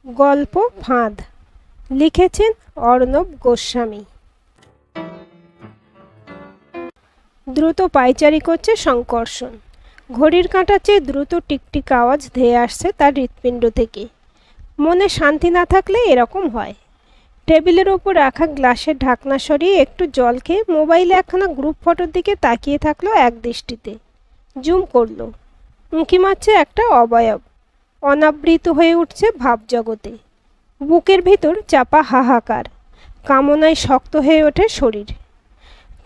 গল্প ফাঁদ লিখেছেন অর্ণব গোস্বামী। দ্রুত পায়চারি করছে সংকর্ষণ। ঘড়ির কাঁটার চেয়ে দ্রুত টিকটিক আওয়াজ ধেয়ে আসছে তার হৃৎপিণ্ড থেকে। মনে শান্তি না থাকলে এরকম হয়। টেবিলের ওপর রাখা গ্লাসের ঢাকনা সরিয়ে একটু জল খেয়ে মোবাইলে একখানা গ্রুপ ফটোর দিকে তাকিয়ে থাকলো এক দৃষ্টিতে। জুম করলো, উঁকি মারছে একটা অবয়ব, অনাবৃত হয়ে উঠছে ভাবজগতে। বুকের ভিতর চাপা হাহাকার, কামনায় শক্ত হয়ে ওঠে শরীর।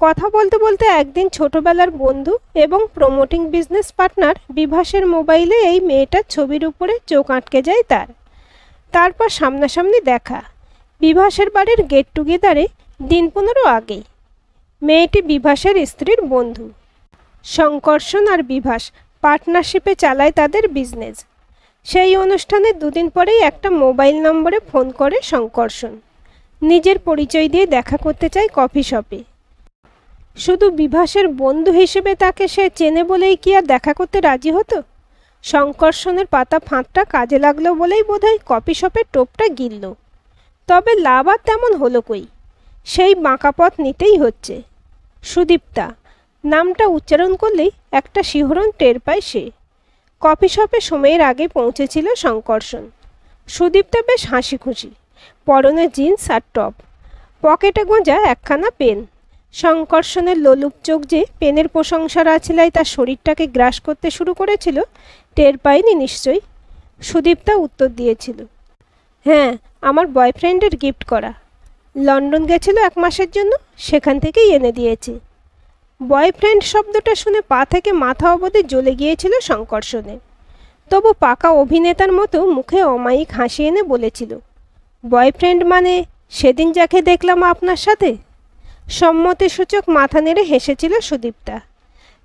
কথা বলতে বলতে একদিন ছোটবেলার বন্ধু এবং প্রমোটিং বিজনেস পার্টনার বিভাসের মোবাইলে এই মেয়েটার ছবির উপরে চোখ আটকে যায় তার। তারপর সামনাসামনি দেখা, বিভাসের বাড়ির গেট টুগেদারে দিন 15 আগেই। মেয়েটি বিভাসের স্ত্রীর বন্ধু। সংকর্ষণ আর বিভাস পার্টনারশিপে চালায় তাদের বিজনেস। সেই অনুষ্ঠানে দুদিন পরেই একটা মোবাইল নম্বরে ফোন করে সংকর্ষণ। নিজের পরিচয় দিয়ে দেখা করতে চায় কফি শপে। শুধু বিভাসের বন্ধু হিসেবে তাকে সে চেনে বলেই কি আর দেখা করতে রাজি হতো? সংকর্ষণের পাতা ফাঁদটা কাজে লাগলো বলেই বোধহয় কফি শপের টোপটা গিলল। তবে লাভ আর তেমন হলো কই, সেই বাঁকা পথ নিতেই হচ্ছে। সুদীপ্তা নামটা উচ্চারণ করলেই একটা শিহরণ টের পায় সে। কফি শপে সময়ের আগে পৌঁছেছিল সংকর্ষণ। সুদীপ্তা বেশ হাসি খুশি, পরনে জিন্স আর টপ, পকেটে গোঁজা একখানা পেন। সংকর্ষণের লোলুপ চোখ যে পেনের প্রশংসার আছিলায় তার শরীরটাকে গ্রাস করতে শুরু করেছিল টের পায়নি নিশ্চয়ই। সুদীপ্তা উত্তর দিয়েছিল, হ্যাঁ, আমার বয়ফ্রেন্ডের গিফট করা। লন্ডন গেছিল 1 মাসের জন্য, সেখান থেকেই এনে দিয়েছে। বয়ফ্রেন্ড শব্দটা শুনে পা থেকে মাথা অবধি জ্বলে গিয়েছিল সংকর্ষণে। তবু পাকা অভিনেতার মতো মুখে অমায়িক হাসি এনে বলেছিল, বয়ফ্রেন্ড মানে সেদিন যাকে দেখলাম আপনার সাথে। সম্মতিসূচক মাথা নেড়ে হেসেছিল সুদীপ্তা।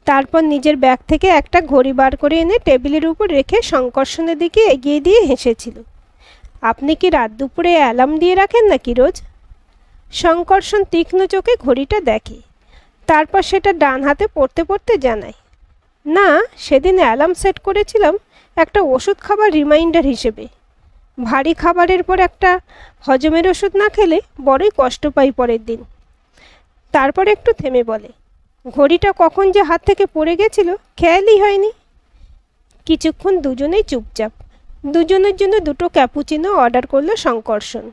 তারপর নিজের ব্যাগ থেকে একটা ঘড়ি বার করে এনে টেবিলের উপর রেখে সংকর্ষণের দিকে এগিয়ে দিয়ে হেসেছিল, আপনি কি রাত দুপুরে অ্যালার্ম দিয়ে রাখেন নাকি রোজ? সংকর্ষণ তীক্ষ্ণ চোখে ঘড়িটা দেখে, তারপর সেটা ডান হাতে পড়তে পড়তে জানায়, না, সেদিন অ্যালার্ম সেট করেছিলাম একটা ওষুধ খাবার রিমাইন্ডার হিসেবে। ভারী খাবারের পর একটা হজমের ওষুধ না খেলে বড়ই কষ্ট পাই পরের দিন। তারপর একটু থেমে বলে, ঘড়িটা কখন যে হাত থেকে পড়ে গেছিল খেয়ালই হয়নি। কিছুক্ষণ দুজনেই চুপচাপ। দুজনের জন্য 2টো ক্যাপুচিনো অর্ডার করলো সংকর্ষণ।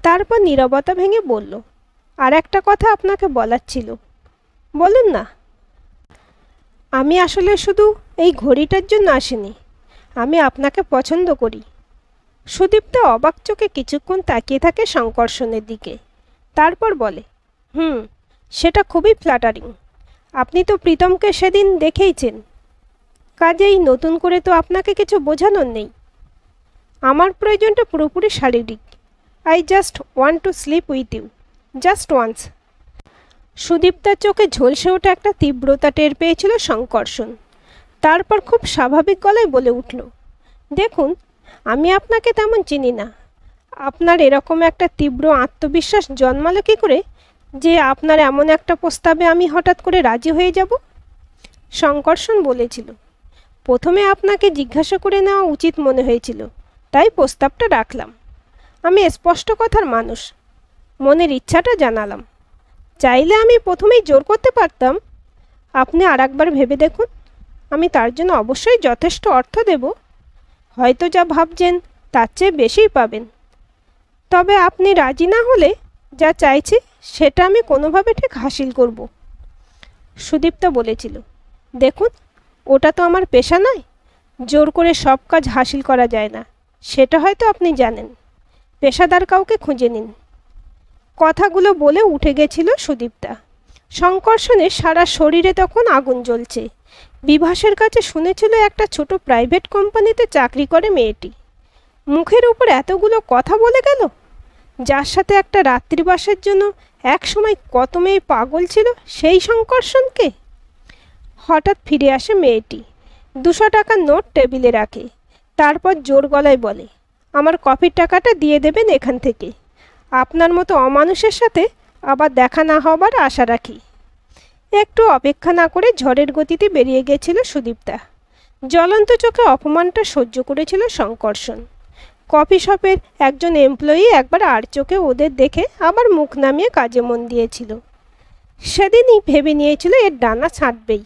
তারপর নীরবতা ভেঙে বলল, আর একটা কথা আপনাকে বলার ছিল। বলুন না। আমি আসলে শুধু এই ঘড়িটার জন্য আসিনি, আমি আপনাকে পছন্দ করি। সুদীপ্তা অবাক চোখে কিছুক্ষণ তাকিয়ে থাকে সংকর্ষণের দিকে। তারপর বলে, সেটা খুবই ফ্ল্যাটারিং। আপনি তো প্রীতমকে সেদিন দেখেইছেন, কাজেই নতুন করে তো আপনাকে কিছু বোঝানোর নেই। আমার প্রয়োজনটা পুরোপুরি শারীরিক। I just want to sleep with you, just once. সুদীপ্তার চোখে ঝলসে ওঠা একটা তীব্রতা টের পেয়েছিল সংকর্ষণ। তারপর খুব স্বাভাবিক গলায় বলে উঠল, দেখুন, আমি আপনাকে তেমন চিনি না। আপনার এরকম একটা তীব্র আত্মবিশ্বাস জন্মালো কী করে যে আপনার এমন একটা প্রস্তাবে আমি হঠাৎ করে রাজি হয়ে যাব? সংকর্ষণ বলেছিল, প্রথমে আপনাকে জিজ্ঞাসা করে নেওয়া উচিত মনে হয়েছিল, তাই প্রস্তাবটা রাখলাম। আমি স্পষ্ট কথার মানুষ, মনের ইচ্ছাটা জানালাম। চাইলে আমি প্রথমেই জোর করতে পারতাম। আপনি আর একবার ভেবে দেখুন, আমি তার জন্য অবশ্যই যথেষ্ট অর্থ দেব। হয়তো যা ভাবছেন তার চেয়ে বেশিই পাবেন। তবে আপনি রাজি না হলে যা চাইছি সেটা আমি কোনোভাবে ঠিক হাসিল করব। সুদীপ্তা বলেছিল, দেখুন, ওটা তো আমার পেশা নয়। জোর করে সব কাজ হাসিল করা যায় না, সেটা হয়তো আপনি জানেন। পেশাদার কাউকে খুঁজে নিন। কথাগুলো বলে উঠে গেছিল সুদীপ্তা। সংকর্ষণের সারা শরীরে তখন আগুন জ্বলছে। বিভাসের কাছে শুনেছিল একটা ছোট প্রাইভেট কোম্পানিতে চাকরি করে মেয়েটি। মুখের উপর এতগুলো কথা বলে গেল, যার সাথে একটা রাত্রিবাসের জন্য এক সময় কত মেয়ে পাগল ছিল সেই সংকর্ষণকে। হঠাৎ ফিরে আসে মেয়েটি, 200 টাকার নোট টেবিলে রাখে। তারপর জোর গলায় বলে, আমার কফির টাকাটা দিয়ে দেবেন এখান থেকে। আপনার মতো অমানুষের সাথে আবার দেখা না হবার আশা রাখি। একটু অপেক্ষা না করে ঝড়ের গতিতে বেরিয়ে গেছিল সুদীপ্তা। জ্বলন্ত চোখে অপমানটা সহ্য করেছিল সংকর্ষণ। কফি শপের একজন এমপ্লয়ি একবার আর চোখে ওদের দেখে আবার মুখ নামিয়ে কাজে মন দিয়েছিল। সেদিনই ভেবে নিয়েছিল এর ডানা ছাঁটবেই।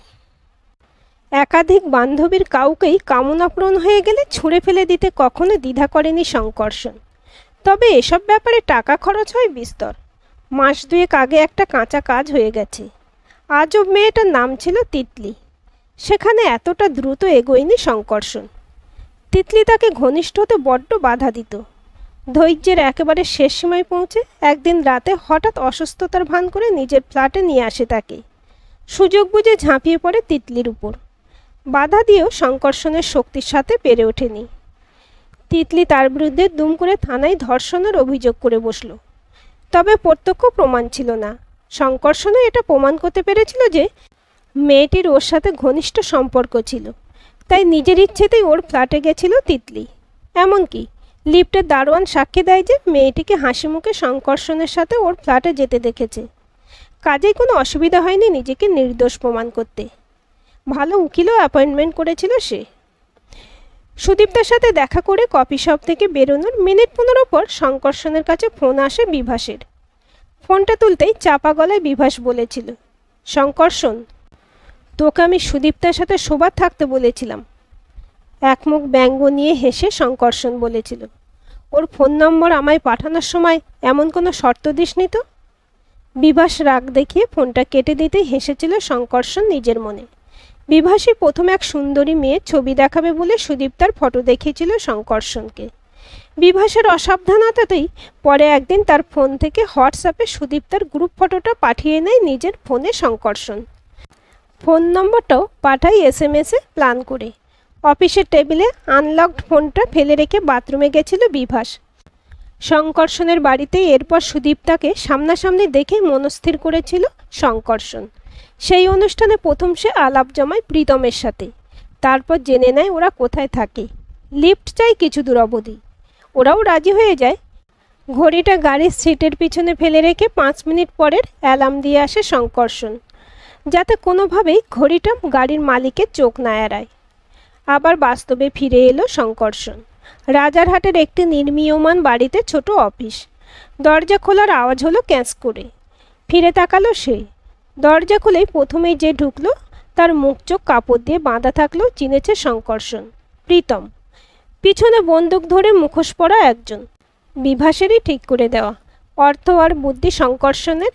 একাধিক বান্ধবীর কাউকেই কামনাপূরণ হয়ে গেলে ছুঁড়ে ফেলে দিতে কখনো দ্বিধা করেনি শঙ্কর্ষণ। তবে এসব ব্যাপারে টাকা খরচ হয় বিস্তর। মাস দুয়েক আগে একটা কাঁচা কাজ হয়ে গেছে। আজব মেয়েটার নাম ছিল তিতলি। সেখানে এতটা দ্রুত এগোয়নি শঙ্কর্ষণ। তিতলি তাকে ঘনিষ্ঠ হতে বড্ড বাধা দিত। ধৈর্যের একেবারে শেষ সীমায় পৌঁছে একদিন রাতে হঠাৎ অসুস্থতার ভান করে নিজের ফ্ল্যাটে নিয়ে আসে তাকে। সুযোগ বুঝে ঝাঁপিয়ে পড়ে তিতলির উপর। বাধা দিয়েও শঙ্কর্ষণের শক্তির সাথে পেরে ওঠেনি। তিতলি তার বিরুদ্ধে দুম করে থানায় ধর্ষণের অভিযোগ করে বসল। তবে প্রত্যক্ষ প্রমাণ ছিল না। শঙ্কর্ষণও এটা প্রমাণ করতে পেরেছিল যে মেয়েটির ওর সাথে ঘনিষ্ঠ সম্পর্ক ছিল। তাই নিজের ইচ্ছেতেই ওর ফ্ল্যাটে গেছিল তিতলি। এমনকি লিফটের দারোয়ান সাক্ষী দেয় যে মেয়েটিকে হাসি মুখে শঙ্কর্ষণের সাথে ওর ফ্ল্যাটে যেতে দেখেছে। কাজেই কোনো অসুবিধা হয়নি নিজেকে নির্দোষ প্রমাণ করতে। ভালো উকিলও অ্যাপয়েন্টমেন্ট করেছিল সে। সুদীপ্তার সাথে দেখা করে কফি শপ থেকে বেরোনোর মিনিট 15 পর শঙ্কর্ষণের কাছে ফোন আসে বিভাসের। ফোনটা তুলতেই চাপা গলায় বিভাস বলেছিল, শঙ্কর্ষণ, তোকে আমি সুদীপ্তার সাথে শোবার থাকতে বলেছিলাম। একমুখ ব্যঙ্গ নিয়ে হেসে শঙ্কর্ষণ বলেছিল, ওর ফোন নম্বর আমায় পাঠানোর সময় এমন কোনো শর্ত দিসনি তো? বিভাস রাগ দেখিয়ে ফোনটা কেটে দিতেই হেসেছিল শঙ্কর্ষণ নিজের মনে। বিভাসী প্রথম এক সুন্দরী মেয়ের ছবি দেখাবে বলে সুদীপ্তার ফটো দেখিয়েছিল শঙ্কর্ষণকে। বিভাসের অসাবধানতাতেই পরে একদিন তার ফোন থেকে হোয়াটসঅ্যাপে সুদীপ্তার গ্রুপ ফটোটা পাঠিয়ে নেয় নিজের ফোনে শঙ্কর্ষণ। ফোন নম্বরটাও পাঠায় SMS-এ প্ল্যান করে। অফিসের টেবিলে আনলকড ফোনটা ফেলে রেখে বাথরুমে গেছিল বিভাস। শঙ্কর্ষণের বাড়িতেই এরপর সুদীপ্তাকে সামনাসামনি দেখে মনস্থির করেছিল শঙ্কর্ষণ। সেই অনুষ্ঠানে প্রথম সে আলাপ জমায় প্রীতমের সাথে। তারপর জেনে নেয় ওরা কোথায় থাকে। লিফট চাই কিছু দূর অবধি। ওরাও রাজি হয়ে যায়। ঘড়িটা গাড়ির সিটের পিছনে ফেলে রেখে 5 মিনিট পরের অ্যালার্ম দিয়ে আসে শঙ্কর্ষণ, যাতে কোনোভাবেই ঘড়িটা গাড়ির মালিকের চোখ না এড়ায়। আবার বাস্তবে ফিরে এলো শঙ্কর্ষণ। রাজারহাটের একটি নির্মীয়মান বাড়িতে ছোট অফিস। দরজা খোলার আওয়াজ হলো ক্যাঁচ করে। ফিরে তাকালো সে। দরজা খুলেই প্রথমেই যে ঢুকলো তার মুখ চোখ কাপড় দিয়ে বাঁধা থাকলেও চিনেছে শঙ্কর্ষণ, প্রীতম। পিছনে বন্দুক ধরে মুখোশ পরা একজন। বিভাসেরই ঠিক করে দেওয়া। অর্থ আর বুদ্ধি শঙ্কর্ষণের,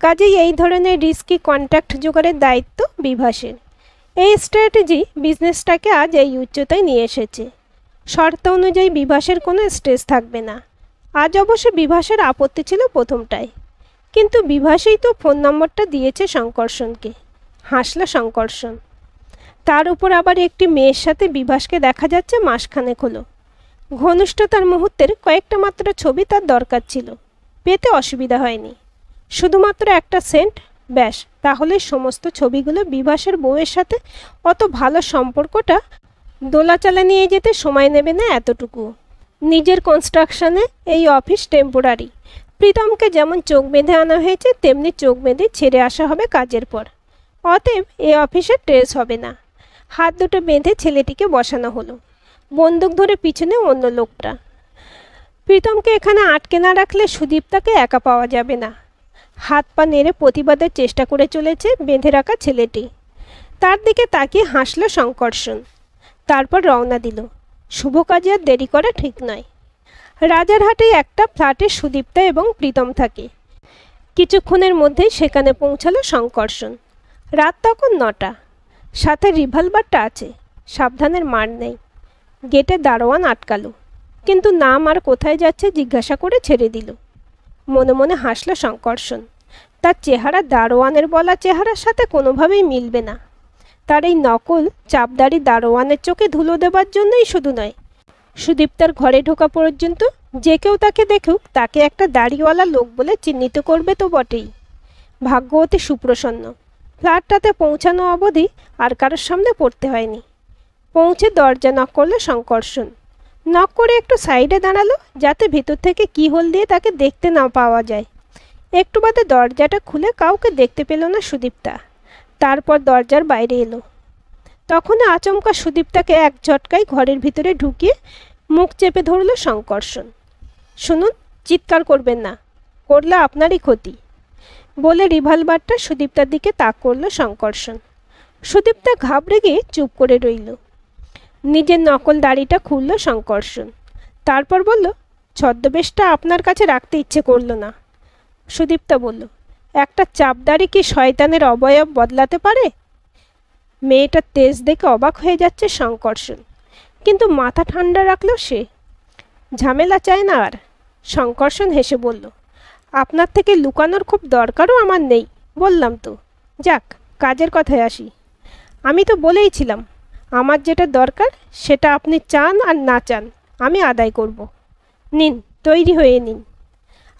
কাজেই এই ধরনের রিস্কি কন্ট্যাক্ট জোগাড়ের দায়িত্ব বিভাসের। এই স্ট্র্যাটেজি বিজনেসটাকে আজ এই উচ্চতায় নিয়ে এসেছে। শর্ত অনুযায়ী বিভাসের কোনো স্ট্রেস থাকবে না। আজ অবশ্য বিভাসের আপত্তি ছিল প্রথমটায়, কিন্তু বিভাসেই তো ফোন নম্বরটা দিয়েছে শঙ্কর্ষণকে। হাসল শঙ্কর্ষণ। তার উপর আবার একটি মেয়ের সাথে বিভাসকে দেখা যাচ্ছে মাসখানেক হলো। ঘনিষ্ঠতার মুহূর্তের কয়েকটা মাত্র ছবি তার দরকার ছিল, পেতে অসুবিধা হয়নি। শুধুমাত্র একটা সেন্ট, ব্যাস, তাহলে সমস্ত ছবিগুলো বিভাসের বউয়ের সাথে অত ভালো সম্পর্কটা দোলাচালে নিয়ে যেতে সময় নেবে না এতটুকু। নিজের কনস্ট্রাকশনে এই অফিস টেম্পোরারি। প্রীতমকে যেমন চোখ বেঁধে আনা হয়েছে তেমনি চোখ বেঁধে ছেড়ে আসা হবে কাজের পর। অতএব এই অফিসে ট্রেস হবে না। হাত দুটো বেঁধে ছেলেটিকে বসানো হলো। বন্দুক ধরে পিছনে অন্য লোকটা। প্রীতমকে এখানে আটকে না রাখলে সুদীপ্তাকে একা পাওয়া যাবে না। হাত পা নেড়ে প্রতিবাদের চেষ্টা করে চলেছে বেঁধে রাখা ছেলেটি। তার দিকে তাকিয়ে হাসল শঙ্কর্ষণ। তারপর রওনা দিল। শুভ কাজে আর দেরি করা ঠিক নয়। রাজারহাটে একটা ফ্ল্যাটে সুদীপ্তা এবং প্রীতম থাকে। কিছুক্ষণের মধ্যেই সেখানে পৌঁছালো শঙ্কর্ষণ। রাত তখন 9টা। সাথে রিভলভারটা আছে, সাবধানের মার নেই। গেটে দারোয়ান আটকালো, কিন্তু নাম আর কোথায় যাচ্ছে জিজ্ঞাসা করে ছেড়ে দিল। মনে মনে হাসল শঙ্কর্ষণ। তার চেহারা দারোয়ানের বলা চেহারার সাথে কোনোভাবেই মিলবে না। তার এই নকল চাপদাড়ি দারোয়ানের চোখে ধুলো দেবার জন্যই শুধু নয়, সুদীপ্তার ঘরে ঢোকা পর্যন্ত যে কেউ তাকে দেখুক তাকে একটা দাড়িওয়ালা লোক বলে চিহ্নিত করবে তো বটেই। ভাগ্য অতি সুপ্রসন্ন। ফ্ল্যাটটাতে পৌঁছানো অবধি আর কারোর সামনে পড়তে হয়নি। পৌঁছে দরজা নক করলো শঙ্কর্ষণ। নক করে একটু সাইডে দাঁড়ালো যাতে ভেতর থেকে কি হোল দিয়ে তাকে দেখতে না পাওয়া যায়। একটু বাদে দরজাটা খুলে কাউকে দেখতে পেল না সুদীপ্তা। তারপর দরজার বাইরে এলো। তখন আচমকা সুদীপ্তাকে এক ঝটকায় ঘরের ভিতরে ঢুকিয়ে মুখ চেপে ধরল শঙ্কর্ষণ। শুনুন, চিৎকার করবেন না, করলে আপনারই ক্ষতি, বলে রিভলভারটা সুদীপ্তার দিকে তাক করল শঙ্কর্ষণ। সুদীপ্তা ঘাবড়ে গিয়ে চুপ করে রইল। নিজের নকল দাড়িটা খুলল শঙ্কর্ষণ। তারপর বলল, ছদ্মবেশটা আপনার কাছে রাখতে ইচ্ছে করল না। সুদীপ্তা বলল, একটা চাপদাড়ি কি শয়তানের অবয়ব বদলাতে পারে? মেয়েটার তেজ দেখে অবাক হয়ে যাচ্ছে শঙ্কর্ষণ, কিন্তু মাথা ঠান্ডা রাখল সে। ঝামেলা চায় না আর। শঙ্কর্ষণ হেসে বলল, আপনার থেকে লুকানোর খুব দরকারও আমার নেই, বললাম তো। যাক, কাজের কথায় আসি। আমি তো বলেইছিলাম, আমার যেটা দরকার সেটা আপনি চান আর না চান আমি আদায় করব। নিন, তৈরি হয়ে নিন।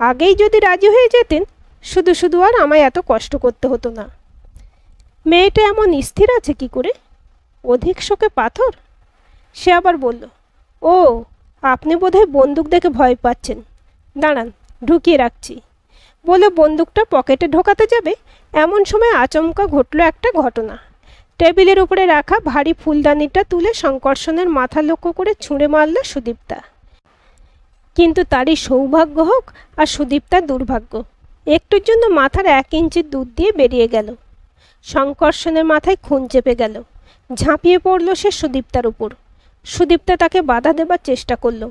আগেই যদি রাজি হয়ে যেতেন, শুধু শুধু আর আমায় এত কষ্ট করতে হতো না। মেয়েটা এমন স্থির আছে কি করে? অধিক শোকে পাথর? সে আবার বলল, ও, আপনি বোধহয় বন্দুক দেখে ভয় পাচ্ছেন। দাঁড়ান, ঢুকিয়ে রাখছি, বলে বন্দুকটা পকেটে ঢোকাতে যাবে এমন সময় আচমকা ঘটল একটা ঘটনা। টেবিলের উপরে রাখা ভারী ফুলদানিটা তুলে শঙ্কর্ষণের মাথা লক্ষ্য করে ছুঁড়ে মারল সুদীপ্তা। কিন্তু তারই সৌভাগ্য হোক আর সুদীপ্তার দুর্ভাগ্য, একটুর জন্য মাথার 1 ইঞ্চি দুধ দিয়ে বেরিয়ে গেল। শঙ্কর্ষণের মাথায় খুন চেপে গেল। ঝাঁপিয়ে পড়ল সে সুদীপ্তার উপর। সুদীপ্তা তাকে বাধা দেবার চেষ্টা করল,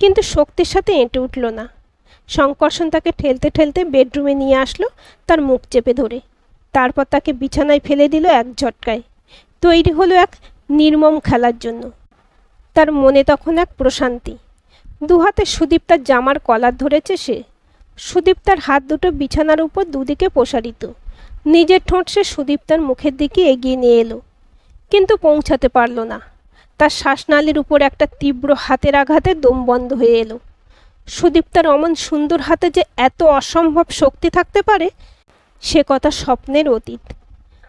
কিন্তু শক্তির সাথে এঁটে উঠল না। শঙ্কর্ষণ তাকে ঠেলতে ঠেলতে বেডরুমে নিয়ে আসলো, তার মুখ চেপে ধরে। তারপর তাকে বিছানায় ফেলে দিল এক ঝটকায়। তৈরি হলো এক নির্মম খেলার জন্য। তার মনে তখন এক প্রশান্তি। দুহাতে সুদীপ্তার জামার কলার ধরেছে সে। সুদীপ্তার হাত দুটো বিছানার উপর দুদিকে প্রসারিত। নিজের ঠোঁট সে সুদীপ্তার মুখের দিকে এগিয়ে নিয়ে এলো, কিন্তু পৌঁছাতে পারল না। তার শ্বাসনালীর উপর একটা তীব্র হাতের আঘাতে দম বন্ধ হয়ে এলো। সুদীপ্তার অমন সুন্দর হাতে যে এত অসম্ভব শক্তি থাকতে পারে সে কথা স্বপ্নের অতীত।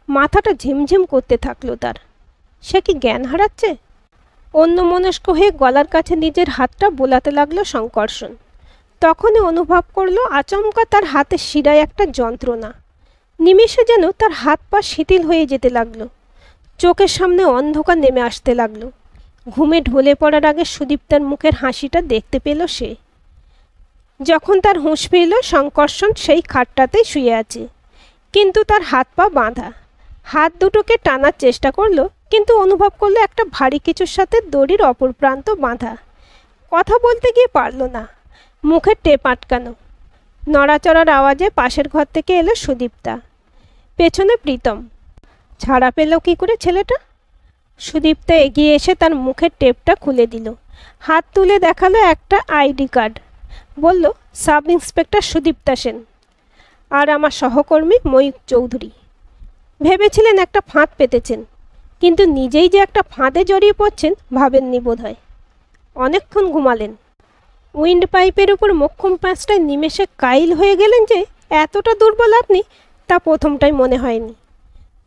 মাথাটা ঝিমঝিম করতে থাকলো তার। সে কি জ্ঞান হারাচ্ছে? অন্যমনস্ক হয়ে গলার কাছে নিজের হাতটা বোলাতে লাগলো শঙ্কর্ষণ। তখনই অনুভব করলো আচমকা তার হাতের শিরায় একটা যন্ত্রণা। নিমেষে যেন তার হাত পা শিথিল হয়ে যেতে লাগলো। চোখের সামনে অন্ধকার নেমে আসতে লাগলো। ঘুমে ঢলে পড়ার আগে সুদীপ্তার মুখের হাসিটা দেখতে পেল সে। যখন তার হুঁশ ফিরল, শঙ্কর্ষণ সেই খাটটাতেই শুয়ে আছে, কিন্তু তার হাত পা বাঁধা। হাত দুটোকে টানার চেষ্টা করলো, কিন্তু অনুভব করলো একটা ভারী কিছুর সাথে দড়ির অপর প্রান্ত বাঁধা। কথা বলতে গিয়ে পারল না, মুখে টেপ আটকানো। নড়াচড়ার আওয়াজে পাশের ঘর থেকে এলো সুদীপ্তা, পেছনে প্রীতম। ছাড়া পেল কি করে ছেলেটা? সুদীপ্তা এগিয়ে এসে তার মুখের টেপটা খুলে দিল। হাত তুলে দেখালো একটা আইডি কার্ড। বলল, সাব ইন্সপেক্টর সুদীপ্তা সেন, আর আমার সহকর্মী ময়ূক চৌধুরী। ভেবেছিলেন একটা ফাঁদ পেতেছেন, কিন্তু নিজেই যে একটা ফাঁদে জড়িয়ে পড়ছেন ভাবেননি বোধহয়। অনেকক্ষণ ঘুমালেন। উইন্ড পাইপের উপর মোক্ষম পাঁচটায় নিমেষে কাইল হয়ে গেলেন যে এতটা দুর্বল আপনি, তা প্রথমটাই মনে হয়নি।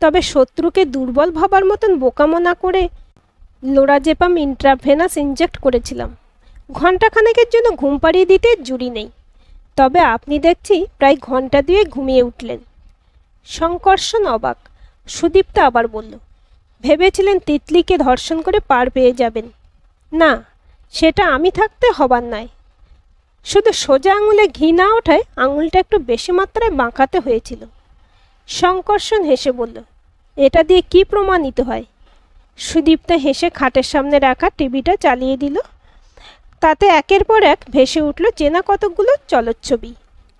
তবে শত্রুকে দুর্বল ভাবার মতন বোকামো না করে লোরাজেপাম ইন্ট্রাভেনাস ইনজেক্ট করেছিলাম। ঘণ্টাখানেকের জন্য ঘুম পাড়িয়ে দিতে জুড়ি নেই। তবে আপনি দেখছি প্রায় ঘন্টা 2 ঘুমিয়ে উঠলেন। শঙ্কর্ষণ অবাক। সুদীপ্তা আবার বলল, ভেবেছিলেন তিতলিকে ধর্ষণ করে পার পেয়ে যাবেন। না, সেটা আমি থাকতে হবার নয়। শুধু সোজা আঙুলে ঘি না ওঠায় আঙুলটা একটু বেশি মাত্রায় বাঁকাতে হয়েছিল। শঙ্কর্ষণ হেসে বলল, এটা দিয়ে কি প্রমাণিত হয়? সুদীপ্তা হেসে খাটের সামনে রাখা টিভিটা চালিয়ে দিল। তাতে একের পর এক ভেসে উঠল চেনা কতকগুলো চলচ্ছবি।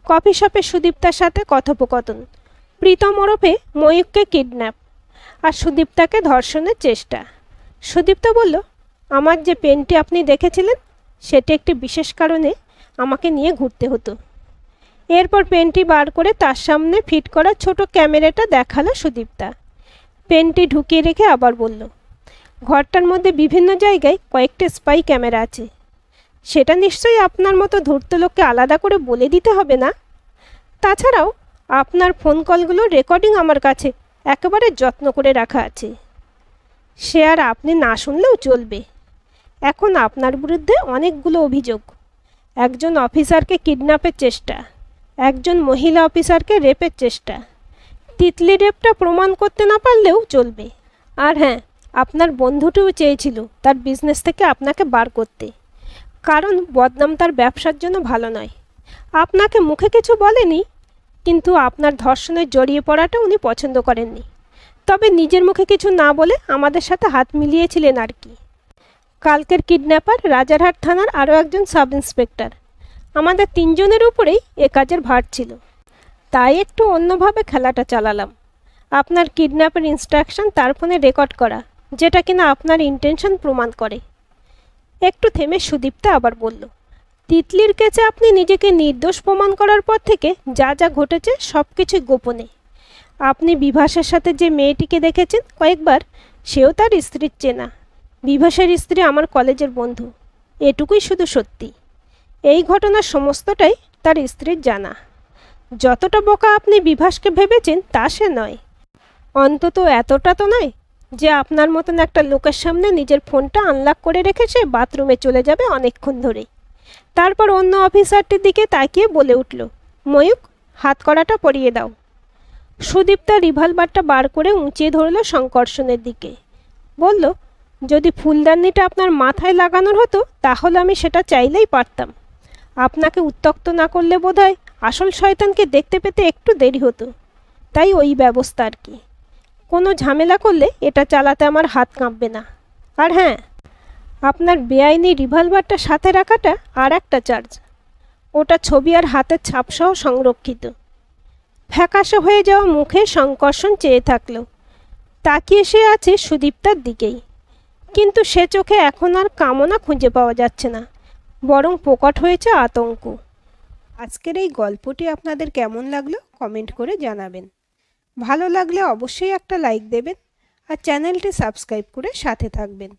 কফি শপে সুদীপ্তার সাথে কথোপকথন, প্রীতম ওরফে ময়ূককে কিডন্যাপ, আর সুদীপ্তাকে ধর্ষণের চেষ্টা। সুদীপ্তা বলল, আমার যে পেনটি আপনি দেখেছিলেন সেটি একটি বিশেষ কারণে আমাকে নিয়ে ঘুরতে হতো। এরপর পেনটি বার করে তার সামনে ফিট করা ছোট ক্যামেরাটা দেখালো সুদীপ্তা। পেনটি ঢুকিয়ে রেখে আবার বলল, ঘরটার মধ্যে বিভিন্ন জায়গায় কয়েকটি স্পাই ক্যামেরা আছে। সেটা নিশ্চয়ই আপনার মতো ধূর্ত লোককে আলাদা করে বলে দিতে হবে না। তাছাড়াও আপনার ফোন কলগুলোর রেকর্ডিং আমার কাছে একেবারে যত্ন করে রাখা আছে। সে আর আপনি না শুনলেও চলবে। এখন আপনার বিরুদ্ধে অনেকগুলো অভিযোগ। একজন অফিসারকে কিডন্যাপের চেষ্টা, একজন মহিলা অফিসারকে রেপের চেষ্টা। তিতলি রেপটা প্রমাণ করতে না পারলেও চলবে। আর হ্যাঁ, আপনার বন্ধুটিও চেয়েছিল তার বিজনেস থেকে আপনাকে বার করতে, কারণ বদনাম তার ব্যবসার জন্য ভালো নয়। আপনাকে মুখে কিছু বলেনি, কিন্তু আপনার ধর্ষণে জড়িয়ে পড়াটা উনি পছন্দ করেননি। তবে নিজের মুখে কিছু না বলে আমাদের সাথে হাত মিলিয়েছিলেন আর কি। কালকের কিডন্যাপার রাজারহাট থানার আরও একজন সাব ইন্সপেক্টর। আমাদের তিনজনের উপরেই এ কাজের ভার ছিল, তাই একটু অন্যভাবে খেলাটা চালালাম। আপনার কিডন্যাপের ইনস্ট্রাকশন তার ফোনে রেকর্ড করা, যেটা কিনা আপনার ইন্টেনশন প্রমাণ করে। একটু থেমে সুদীপ্তা আবার বলল, তিতলির কেসে আপনি নিজেকে নির্দোষ প্রমাণ করার পর থেকে যা যা ঘটেছে সব কিছুই গোপনে। আপনি বিভাসের সাথে যে মেয়েটিকে দেখেছেন কয়েকবার, সেও তার স্ত্রীর চেনা। বিভাসের স্ত্রী আমার কলেজের বন্ধু, এটুকুই শুধু সত্যি। এই ঘটনার সমস্তটাই তার স্ত্রীর জানা। যতটা বোকা আপনি বিভাসকে ভেবেছেন তা সে নয়। অন্তত এতটা তো নয় যে আপনার মতন একটা লোকের সামনে নিজের ফোনটা আনলক করে রেখে সে বাথরুমে চলে যাবে অনেকক্ষণ ধরে। তারপর অন্য অফিসারটির দিকে তাকিয়ে বলে উঠল, ময়ূক, হাত কড়াটা পরিয়ে দাও। সুদীপ্তা রিভলভারটা বার করে উঁচিয়ে ধরল শঙ্কর্ষণের দিকে। বলল, যদি ফুলদানিটা আপনার মাথায় লাগানোর হতো তাহলে আমি সেটা চাইলেই পারতাম। আপনাকে উত্ত্যক্ত না করলে বোধহয় আসল শয়তানকে দেখতে পেতে একটু দেরি হতো, তাই ওই ব্যবস্থা আর কি। কোনো ঝামেলা করলে এটা চালাতে আমার হাত কাঁপবে না। আর হ্যাঁ, আপনার বেআইনি রিভলভারটা সাথে রাখাটা আর একটা চার্জ। ওটা ছবি আর হাতের ছাপসহ সংরক্ষিত। ফ্যাকাশে হয়ে যাওয়া মুখে শঙ্কর্ষণ চেয়ে থাকল। তাকিয়ে সে আছে সুদীপ্তার দিকেই, কিন্তু সে চোখে এখন আর কামনা খুঁজে পাওয়া যাচ্ছে না, বরং প্রকট হয়েছে আতঙ্ক। আজকের এই গল্পটি আপনাদের কেমন লাগলো কমেন্ট করে জানাবেন। ভালো লাগলে অবশ্যই একটা লাইক দেবেন আর চ্যানেলটি সাবস্ক্রাইব করে সাথে থাকবেন।